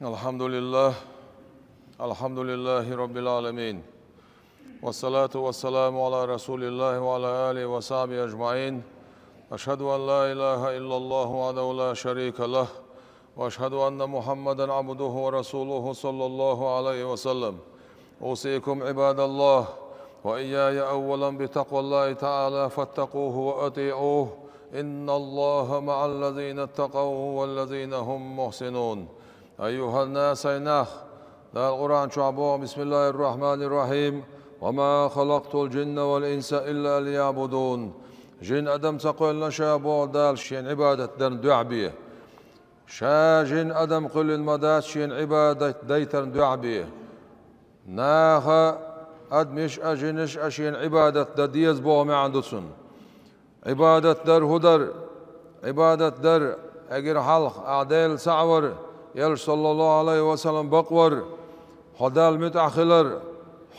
الحمد لله رب العالمين، والصلاة والسلام على رسول الله وعلى آله وصحبه أجمعين. أشهد أن لا إله إلا الله وحده لا شريك له، وأشهد أن محمدا عبده ورسوله صلى الله عليه وسلم. أوصيكم عباد الله وإياي أولا بتقوى الله تعالى، فاتقوه وأطيعوه، إن الله مع الذين اتقوا والذين هم محسنون. أيها الناس إناخ لا القرآن شعبه بسم الله الرحمن الرحيم. وما خلقت الجن والإنس إلا ليعبدون. جن أدم تقول شابو دال شين عبادة درن دعبيه. شا جن أدم قل المدات شين عبادة ديترن دعبيه. ناخ أدمش أجنش أشين عبادة دديز بو ما عندسن. عبادة در هدر عبادة در أجر حلق أعدال سعور يل صلى الله عليه وسلم بقور خدال متأخلر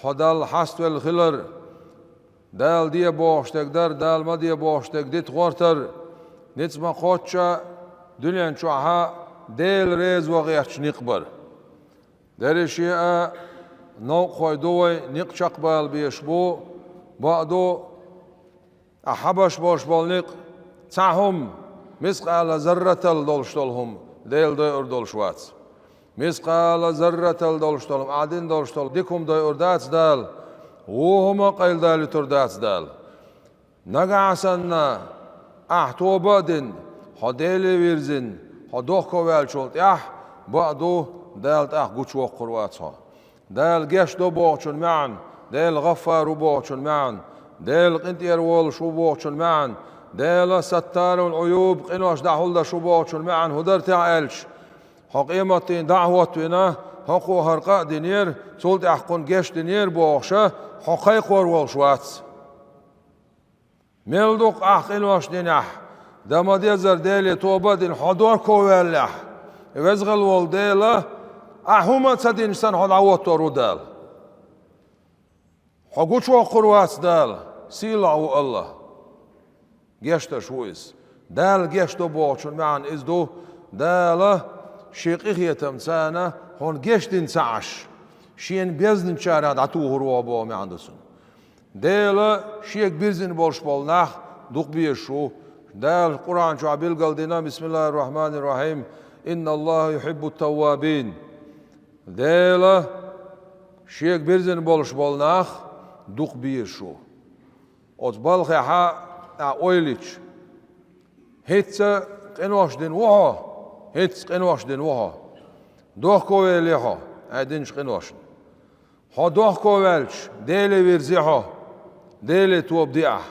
خدال حست والخلر دال دي بوشتك در دال ما دي بوشتك ديت غورتر نتما قوتشا دنيا نشوعها ديل ريز وغيرش نقبر درشيئة نوق خويدوي نقشق بال بيشبو بعدو أحبش باش بالنق تعهم مسقال ذرة الدولشتلهم ديل داير دولشوات مسقال ذرة الدولشتلهم عادين دولشتل ديكم داير داتس دال وهما قيل دال ترداتس دال نقع سنة أحتو بادن حديلي ويرزن حدوخكو والشولت بعدو دالت قوش وقرواتها دال جيش دو بوغشن معن دال غفار بوغشن معن دال قنتير وول شو بوغشن معن دال ستار العيوب قنوش دعهول دا شو بوغشن معن هدر تعالش حقيمتين دعوتنا حقو هرقاء دينير سولت أحقون جيش دينير بوغشة حقيقور والشوات ميلدوك قنوش دينح دما ديزر ديلي توبة دين حضور كوالح وزغل والديلة أحوما تدين سن حدعوت رودال حقوش وقروات دال سيلعو الله جيشتا شويس دال جيشتو بوغشن معن إزدو دال شيقيخ يتمسانا هون جيشتين سعش شين بيزن شارع عطوه روابو معندسن دال شيك بيزن بولش بولناخ دوق بيشو دال القرآن شو عبيل قلدنا بسم الله الرحمن الرحيم إن الله يحب التوابين دال شيك بيزن بولش بولناخ دوق بيشو أتبالخ حا أويليش هيتس قنوش دين وها هيتس قنوش دين وها دوخ كويليها عدينش قنوش ها دوخ كويلش ديلي ويرزيها ديلي توب ديعه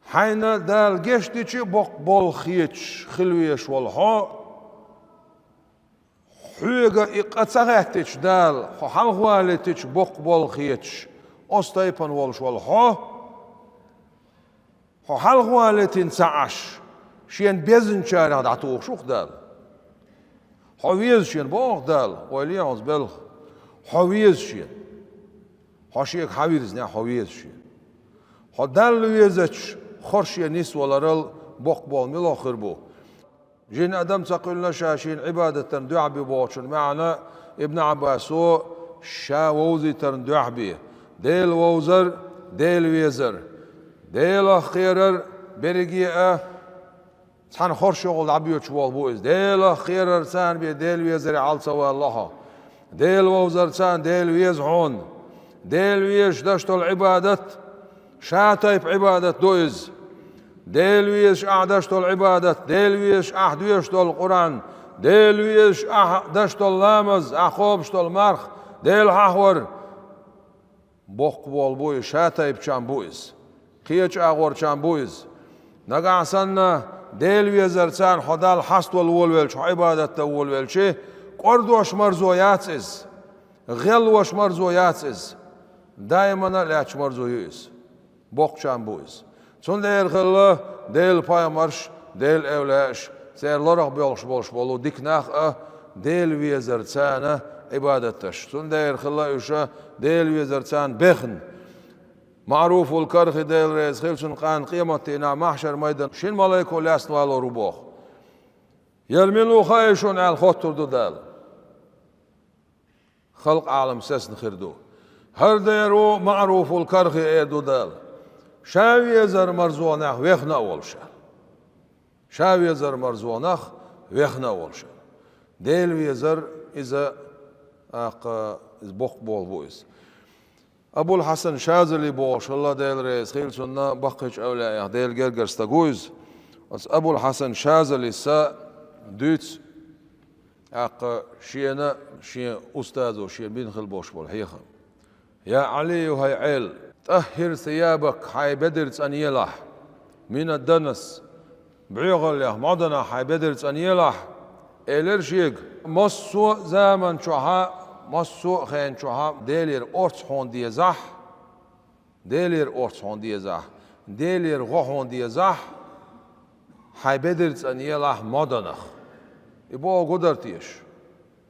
حين دال جشتيش بقبل خيتش خلويش والها حيقا إقاتسغاتيش دال حلغواليتيش بقبل خيتش أستيبان والش والها حلغواليتين سعش شين بيزن شارع دعتوخ شوخ دال حويز شين بوغ دال ويليانز بلخ حويز شين حشيك حويز نا حويز شين حدال ويزتش خرشي نسوالرل بقبال ملاخر بو جين أدم تقولنا شاشين عبادة دعبي بوشن معنا ابن عباسو شا ووزي ترن دعبي ديل ووزر ديل ويزر ديل خيرر برقيئة سان خرشي غل عبيوش والبوئز ديل خيرر سان بي ديل ويزر عالسوا الله ديل ووزر سان ديل ويزعون ديل ويش دشتو العبادة شاتيب عبادة دويز ديل ويش أعدشتو العبادة ديل ويش أحدويشتو القرآن ديل ويش أحدشتو اللامز أخوبشتو المرخ ديل ححور بوق بوي شاتيب شان بويز خيش أغور شان بويز نقع سنة ديل ويزرسان حدال حست والولويلش عبادة والولويلش قرد وش مرزوياتز غل وش مرزوياتز دائما لاش مرزويز بوق شان بويز سون ديل خلا ديل بايمرش ديل أولاش سير لرغ بولش بولو ديكناخ ديل ويزرسان عبادتش سون ديل خلا يوشا ديل ويزرسان بخن معروف الكرخ ديل ريز خيلشن قان قيمتنا محشر ميدان شين ملايكو لاست والو ربوخ يرملو خايشون على الخطر دال خلق عالم سسن خردو هر ديرو معروف الكرخ ايدو دال شاوي زر مرزونخ ويخنا اولشا شاوي زر مرزونخ ويخنا اولشا ديل ويزر إذا بوق بول بويس أبو الحسن شاذلي بوش الله ديل رئيس خيل سنة بقيش أولا ديل جرجر استجوز أبو الحسن شاذلي سا دوت شينا شي أستاذ وشي بين خل بوش بول هيخ يا علي وهي عيل طهر ثيابك حي بدرت أن يلح من الدنس بعيغل يا مدنا حي بدرت أن يلح إلرشيك مصو زمن شوها مصو خين شوها ديلير أورت هون دي زح ديلير أورت هون دي زح ديلير غو هون دي زح حي بدرت أن يلح مدنخ يبقى قدرتيش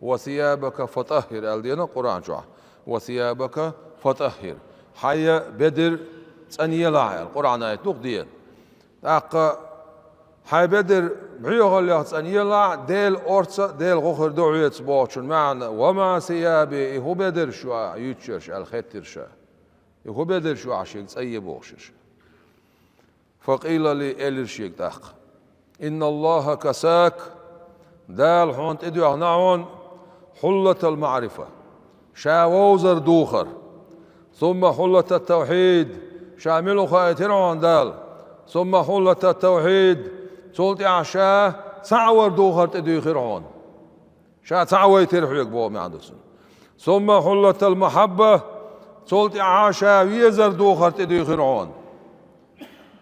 وثيابك فطهر الدين قرآن شوها وثيابك فطهر حي بدر أن يلح القرآن آية نقدين حي بدر بعيوغ اللي أن يلح ديل أورتس ديل غخر دعويت بوشن معنا وما ثيابي هو بدر شو يتشرش الختر شا هو بدر شو عشيك أي بوشش فقيل لي إلرشيك داق إن الله كساك دال حونت إدو نعون حلة المعرفة شاووزر دوخر ثم حلة التوحيد شامل خايترون دال ثم حلة التوحيد صلت عشاء تعور دوخر تدو خيرون شا تعوي ترحيك بو معدسون ثم حلة المحبة صلت عشاء ويزر دوخر تدو خيرون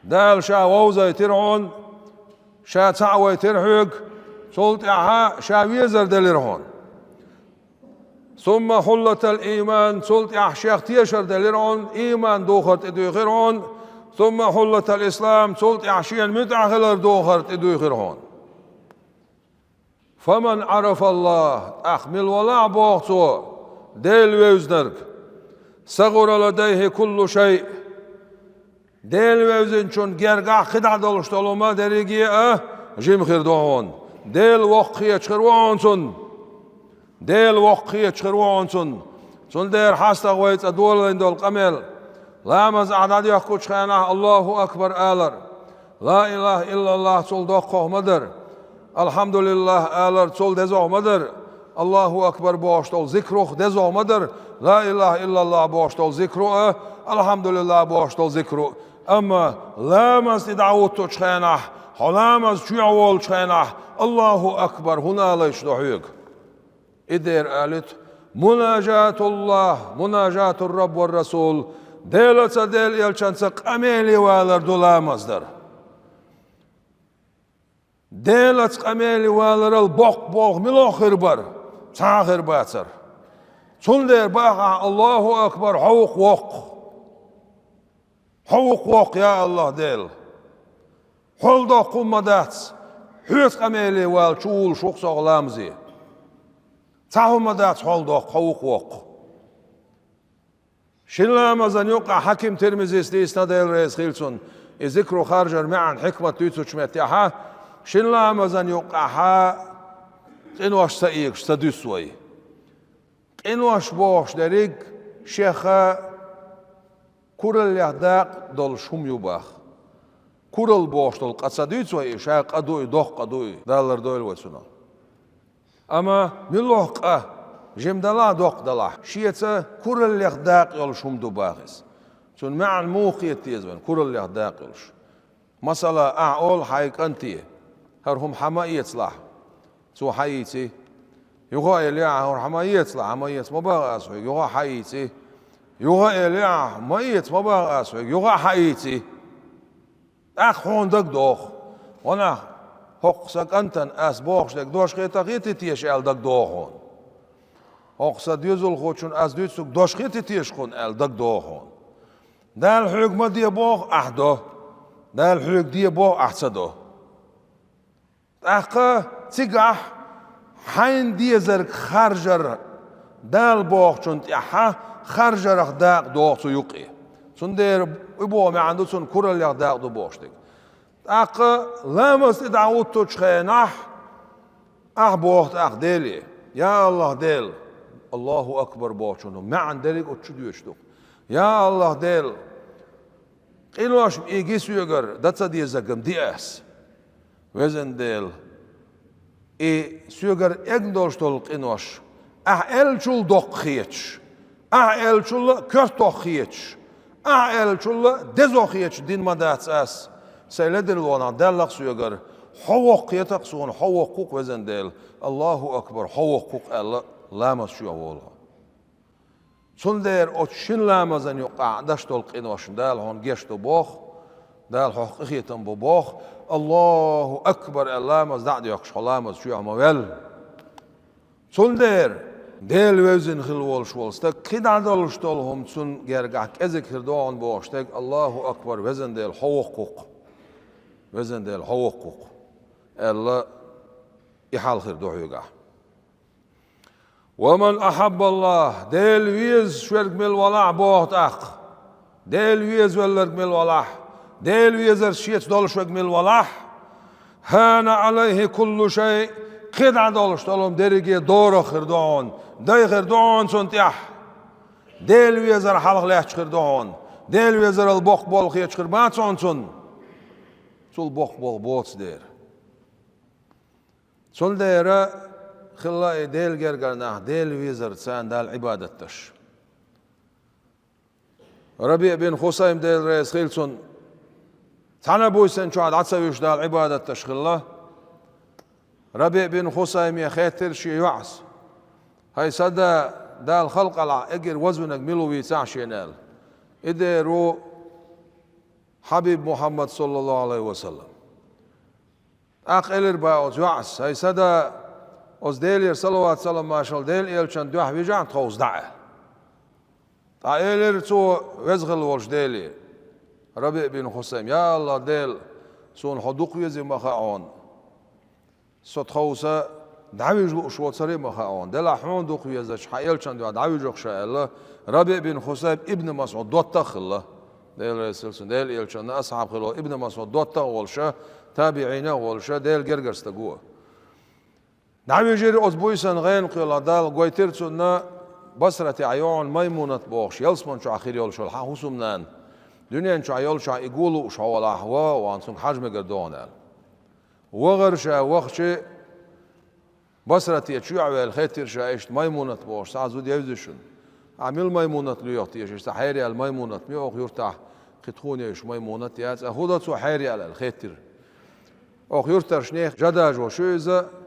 دال شاووزر ترعون شا تعوي ترحيك صلت عها شاويزر دليرهون ثم حلة الإيمان صلت عشاق تيشر دليرهون إيمان دوخرت إدوخرهون ثم حلة الإسلام صلت عشيان متعخلر دوخرت إدوخرهون فمن عرف الله أخمل ولا بوغتو ديل ويوزنرك صغر لديه كل شيء ديل ويوزن چون گرگاه خدع دلشتالوما دريگيه جيم خيردوهون ديل وقية چخروانسون ديل وقية چخروانسون چون دير حاستا ويت أدول دول قمل لامز أعداد يحكو چخينا الله أكبر آلر لا إله إلا الله صل دوقه مدر الحمد لله آلر صل دزوه مدر الله أكبر بوشتول ذكروخ دزوه مدر لا إله إلا الله بوشتول ذكروه الحمد لله بوشتول ذكروه أما لامز دعوتو چخينا حلامز شعول چخينا الله أكبر هنا ليش دحيق إدير قالت مناجاة الله مناجاة الرب والرسول ديلة ديل يلچنسق أميلي والر دولامزدر ديلة أميلي والر البوق بوق ملو خربر تاخر باتر تندير باقع الله أكبر حوق وق حوق وق يا الله ديل حول دو قمدات حيث أميلي والشول شوق صغلامزي تعهم دات حول دو حوق وق شلامزن يقع حكيم ترمزي استيسنا ديل رئيس خيلسون يذكروا خارجر معا حكمة تيتو شمتيحا شلامزن يقع قنواش سايق ستدوسوي قنواش بوش دريق شيخا كورل يهداق دول شوم يباخ كورل بوش دول قصدوسوي شاق قدوي دوخ قدوي دالر دويل وسنا أما ملوحقه جمدلا دوق دلا شيئة كورل يهداق يول شوم دباغس سون مع الموقية تيزبن كورل يهداق يولش مثلا أعول حيك أنتي هرهم حماية صلاح سو حيتي يغا إليا هر حماية صلاح حماية مباغ أسوي يغا حيتي يغا إليا حماية مباغ أسوي يغا حيتي أخ هون دق دوخ وانا حقسك أنتن أس بوخش دق دوش خيطا غيتي تيش أل دق دوخون حقسا ديزول خوشون أس دوشك دوش خيتي تيش خون أل دق دوخون دا الحق ما دي بوخ أحدو دا الحق دي بوخ أحسدو أخا تيقح حين دي زرك خارجر دال بوخ چون تيحا خارجر اخداق دوخ سو يقي سون دير يبوه ما عنده سون كورل يخداق دو بوخش ديك أخا لامس دعوتو چخينح بوقت ديلي يا الله ديل الله أكبر بوشنو ما عندك أتشديشتو يا الله ديل قيلوش إيجيس يجر دتsa دي زقم دي أس وزن ديل سيجر إجدولشتول قينوش إلشول دقيتش إلشول كرتوخيتش إلشول دزوخيتش دين ما داتس أس سيلدر لونا دلق سيجر حوق يتقصون حوقوق وزن ديل الله أكبر حوقوق الله لامس شو أولها سندر أتشين لامزن يقع دشتول قينوش دال هون جشتو بوخ دال حقيقتن ببوخ الله أكبر اللامز دعد يقش حلامز شو عموال سندر ديل وزن خلوال شوالستك كده دلشتولهم سن جرجعك أزك هردوان بوشتك الله أكبر وزن ديل حوقوق وزن ديل حوقوق الله يحال خير دو يقع ومن أحب الله ديل ويز شورك مل ولا بوت ديل ويز ولرك مل ولا ديل ويز الشيت دول شورك مل ولا هان عليه كل شيء قد دولش دولهم درجة دور خردون داي خردون سنتيح ديل ويز الحلق ليش خردون ديل ويز البوق بول خيش خربات سون سول بوق بول بوتس دير سول دير خلا ديل جرجرنا ديل ويزر سان دال عبادتش ربيع بن خصيم ديل رئيس خيلسون تانا بويسن شو عاد عتسويش دال عبادتش خلا ربيع بن خصيم يا خيتر شي يعس هاي صدا دال خلق على اجر وزنك ملوي ساشينال اديرو حبيب محمد صلى الله عليه وسلم اقل باوز يعس هاي صدا از ديلير صلوات سلام ماشال ديل إلشان دوح بيجان تخوز دعه إلير تو وزغل والش ديلي ربيع بن خصيم يا الله ديل سون حدوق يزي مخاعون صوت خوسة دعويج لقشوات سري مخاعون ديل أحمون دوق يزيش إلشان دوح دعويج لقشاء الله ربيع بن خصيم ابن مسعود دوت تخله ديل رسلسون ديل إلشان أصحاب خلو ابن مسعود دوت تغولشا تابعين والشا ديل جرجرس تقوه نعم يجري أزبويسن غين قيل دال قويترتنا بصرة عيون ميمونة بوخش يلسمن شو آخر يول شو الحاسوم نان دنيا شو عيول شو يقولوا شو ولا حوا وانسون حجم قردون وغرشة وخش بصرة يشوع والخيتر شايشت ميمونة بوخش سعزود يوزشن عمل ميمونة ليوتي يش سحيري الميمونة ميوخ يرتاح خدخوني يش ميمونة ياز أخوضت سحيري على الخيتر أخ يرتر شنيخ جداج وشوزة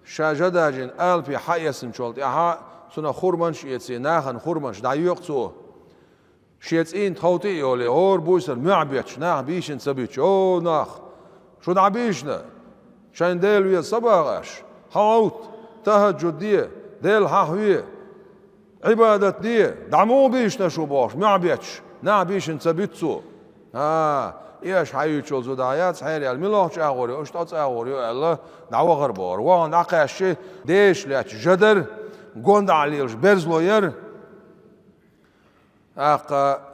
شاجداجن آل في حيسن شولت إها سنا خورمانش يتسي ناخن خورمانش دا يوقتو شيتسين تخوتي يولي هور بويسر معبيتش ناخ بيشن سبيتش أو ناخ شو دعبيشنا شان ديل ويا صباغاش حوت تهجد دي ديل حاوية عبادة دي دعمو بيشنا شو باش معبيتش ناخ بيشن سبيتسو إيش حيوتشول زودايات حيري الملوح شاغوري أشتاط شاغوري الله دعوة غربور وان عقاشي ديش لاتش جدر قوند عليلش برزلوير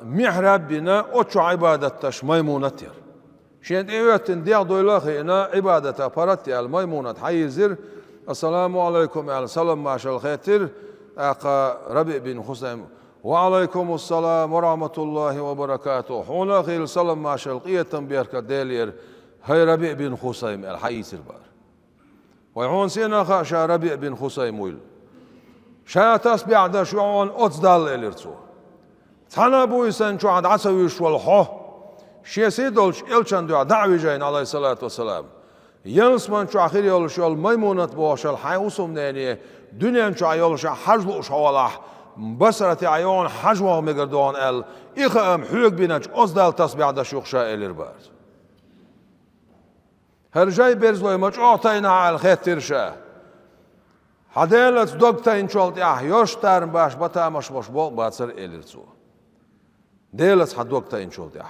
محراب بنا أتشو عبادتش ميمونتير شين إيوتن ديع دويلاخينا عبادة فراتي الميمونة حيزر السلام عليكم على سلام ماشا الخيتر ربيع بن خصيم وعليكم السلام ورحمة الله وبركاته هنا خيل سلام مع شلقية تنبيرك ديلير هاي ربيع بن خصيم الحيس البار ويعون سينا خاشا ربيع بن خصيم ويل شا تسبيع دا شوعون أتصدال إليرتو تانا بويسان شو عد عسويش والحو شي سيدولش إلشان دعا دعوي جاين عليه الصلاة والسلام ينسمان شو آخر يولش يول ميمونة بوش الحي وسمنانية دنيا شو يولش حجلوش حوالح بصرة عيون حجوه مقردون ال إخام حيق بينج أصدال تصبيع دا شوخشا إليربار هرجاي بيرزلوي مج أعطينا على الخيتر شا حديلت دوغتين شولت يوشتارن باش بتا مش بول باتصر إليرتو ديلت حدوغتين شولت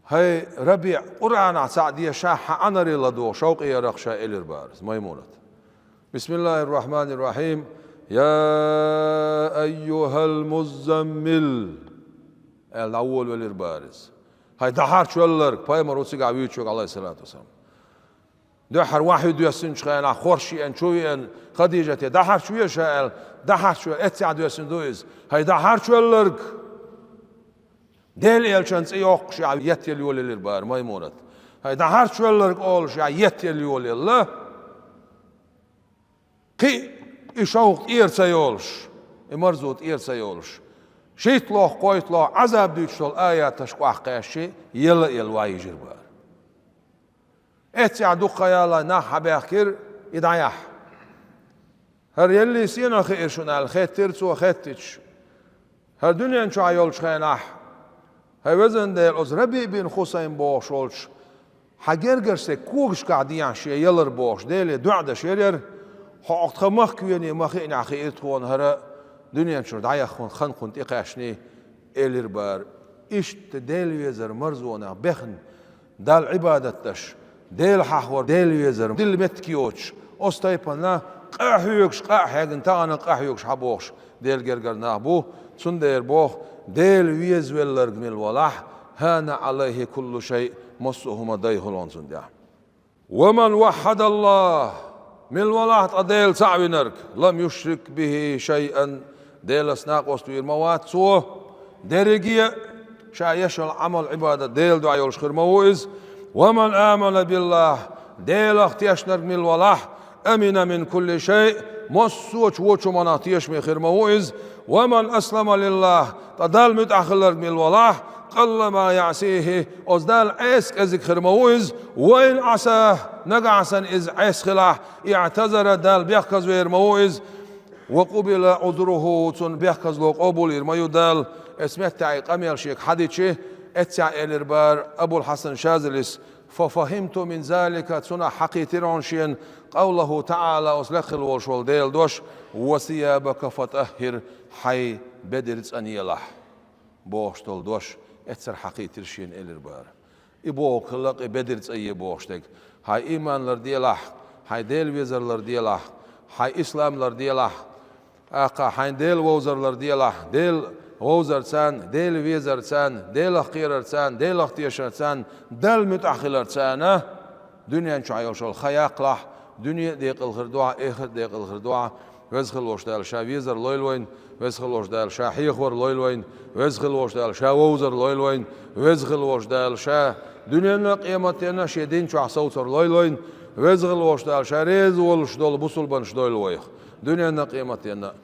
هاي ربيع قرآن سعدية شاحة أنا ريلادو شوق يرخشا إليربار ميمونة بسم الله الرحمن الرحيم يا أيها المزمل الأول والإربارز هاي دحار شولرك باي مروسي قاويتشوك عليه الصلاة والسلام دحر واحد يسن شخينا خورشي ان شوين خديجة دحر شوية شائل دحر شوية اتسع يسن دويز هاي دحر شوية لرق ديل يلشنس يوق شع يتيل يولي للبار ما يمونت هاي دحر شوية لرق اول شع يتيل يولي الله قي يشوق إيرسا يولش إمرزوت إيرسا يولش شيت لوح قويت لوح عذاب ديشتول آيات تشقوا قاشي يلا يلواي جربار اتسع دقا يلا ناح بأخير يدعيح هر يلي سينا خير شنال خيت ترسو خيتش هر دنيا نشو عيولش خيناح هاي وزن ديل از ربي بين خسين بوش ولش حجرجرسي كوغش قاعدين شي يلر بوش ديلي دعدة شيرير حقت خمخ كويني مخين عخير تخون هر دنيا نشو دعيح خون خنقون تيقاشني إلير بار إشت ديل ويزر مرزونا بخن دال عبادتش ديل ححور ديل ويزر ديل متكيوش أستيبنا قاحيوكش قاحيقن تانا قاحيوكش حبوش ديل جرجر نابو تندير بوخ ديل ويز ويلرق من الولاح هان عليه كل شيء مصهما دايهلون سنديا ومن وحد الله من الولاح تديل سعوي نرك لم يشرك به شيئا ديل اسناق وستوير موات سوه درجية شايش العمل عبادة ديل دعاء الخير موئز ومن آمن بالله ديل اختيش نرك من الولاح أمن من كل شيء مصوش وشو مناطيش من خير موئز ومن أسلم لله تدال متأخر من الولاح قل ما يعسيه أزدال عيسك أزك خير موئز وإن عساه نقعسا إز عيس خلاح اعتذر دال بيخكز وير موئز وقبل عذره تن بيخكز لو قبول يرميو دال اسمت تعي قميل شيك حديثي اتسع الاربار أبو الحسن شاذلس ففهمت من ذلك تنا حقيترون شين قوله تعالى أسلخ الوشول ديل دوش وثيابك فتأهر حي بدرت أنيلح بوشتول دوش اتسر حقيتر شين الاربار إبو خلق بدرت أي بوشتك هاي إيمان لرديلح هاي ديل ويزر لرديلح هاي إسلام لرديلح آقا هاي ديل ووزر لرديلح ديل ووزر سان ديل ويزر سان ديل أخير سان ديل أختيشر سان دل متأخر سان دنيا نشعيو شو الخياق لح دنيا ديق الخردوع إخر ديق الخردوع وزخل وشدال شا ويزر لويلوين وزخل وشدال شا حيخور لويلوين وزخل وشدال شا ووزر لويلوين وزخل وشدال شا دنيا قيمتنا شيدين شو عصوتر لويلوين وزخل وشدال شا ريز والشدول بوصل بن شدول ويخ دنيا قيمتنا